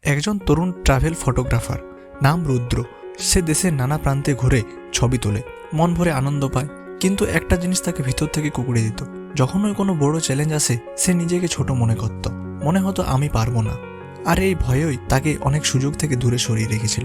একজন তরুণ travel photographer, নাম রুদ্র। সে দেশের নানা প্রান্তে ঘুরে ছবি তোলে, মন ভরে আনন্দ পায়। কিন্তু একটা জিনিস তাকে ভিতর থেকে কুঁকড়ে দিত। যখনই কোনো বড় চ্যালেঞ্জ আসে, সে নিজেকে ছোট মনে করত। মনে হতো আমি পারবো না। আর এই ভয়ই তাকে অনেক সুযোগ থেকে দূরে সরিয়ে রেখেছিল।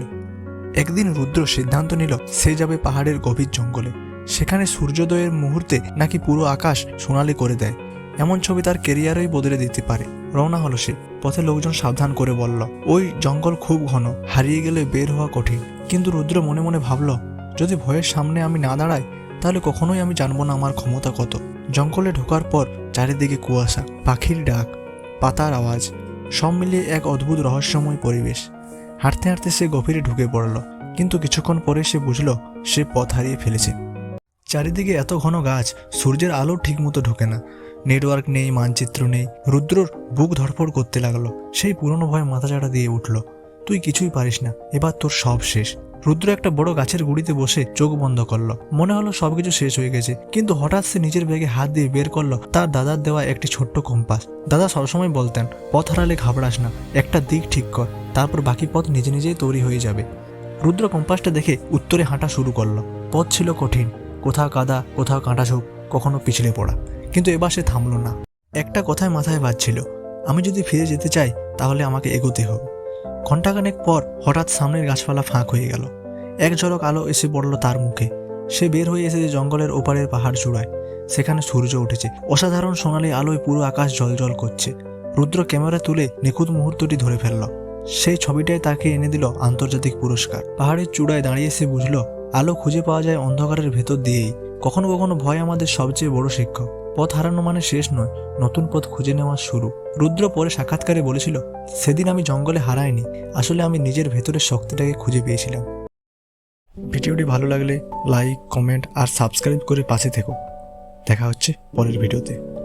একদিন রুদ্র সিদ্ধান্ত নিল সে যাবে পাহাড়ের গভীর জঙ্গলে। সেখানে সূর্যোদয়ের মুহূর্তে নাকি পুরো আকাশ সোনালি করে দেয়। এমন ছবি তার কেরিয়ারই বদলে দিতে পারে। রওনা হলো সে। পথে লোকজন সাবধান করে বলল, ওই জঙ্গল খুব ঘন, হারিয়ে গেলে বের হওয়া কঠিন। কিন্তু রুদ্র মনে মনে ভাবল, যদি ভয়ের সামনে আমি না দাঁড়াই, তাহলে কখনোই আমি জানবো না আমার ক্ষমতা কত। জঙ্গলে ঢোকার পর চারিদিকে কুয়াশা, পাখির ডাক, পাতার আওয়াজ, সব মিলিয়ে এক অদ্ভুত রহস্যময় পরিবেশ। হাঁটতে হাঁটতে সে গভীরে ঢুকে পড়ল। কিন্তু কিছুক্ষণ পরে সে বুঝল সে পথ হারিয়ে ফেলেছে। চারিদিকে এত ঘন গাছ, সূর্যের আলো ঠিকমতো ঢোকে না, নেটওয়ার্ক নেই, মানচিত্র নেই। রুদ্রর বুক ধড়ফড় করতে লাগলো। সেই পুরনো ভয় মাথাচাড়া দিয়ে উঠল। তুই কিছুই পারিস না, এবার তোর সব শেষ। রুদ্র একটা বড় গাছের গুড়িতে বসে চোখ বন্ধ করলো। মনে হলো সবকিছু শেষ হয়ে গেছে। কিন্তু হঠাৎ সে নিজের ব্যাগে হাত দিয়ে বের করলো তার দাদার দেওয়া একটি ছোট্ট কম্পাস। দাদা সবসময় বলতেন, পথ হারালে ঘাবড়াস না, একটা দিক ঠিক কর, তারপর বাকি পথ নিজে নিজেই তৈরি হয়ে যাবে। রুদ্র কম্পাসটা দেখে উত্তরে হাঁটা শুরু করলো। পথ ছিল কঠিন, কোথাও কাদা, কোথাও কাঁটাঝোপ, কখনো পিছলে পড়া। কিন্তু এবার সে থামলো না। একটা কথায় মাথায় বাজছিল, আমি যদি ফিরে যেতে চাই তাহলে আমাকে এগোতে হবে। ঘণ্টাখানেক পর হঠাৎ সামনের গাছপালা ফাঁক হয়ে গেল। এক ঝলক আলো এসে পড়ল তার মুখে। সে বের হয়ে এসেছে জঙ্গলের ওপারের পাহাড় চূড়ায়। সেখানে সূর্য উঠেছে, অসাধারণ সোনালি আলোয় পুরো আকাশ জ্বলজ্বল করছে। রুদ্র ক্যামেরা তুলে নিখুঁত মুহূর্তটি ধরে ফেলল। সেই ছবিটাই তাকে এনে দিল আন্তর্জাতিক পুরস্কার। পাহাড়ের চূড়ায় দাঁড়িয়ে সে বুঝল, আলো খুঁজে পাওয়া যায় অন্ধকারের ভেতর দিয়েই। কখনো কখনো ভয় আমাদের সবচেয়ে বড় শিক্ষক। পথ হারানো মানে শেষ নয়, নতুন পথ খুঁজে নেওয়া শুরু। রুদ্র পরে সাক্ষাৎকারে বলেছিল, সেদিন আমি জঙ্গলে হারাইনি, আসলে আমি নিজের ভেতরের শক্তিটাকে খুঁজে পেয়েছিলাম। ভিডিওটি ভালো লাগলে লাইক, কমেন্ট আর সাবস্ক্রাইব করে পাশে থেকো। দেখা হচ্ছে পরের ভিডিওতে।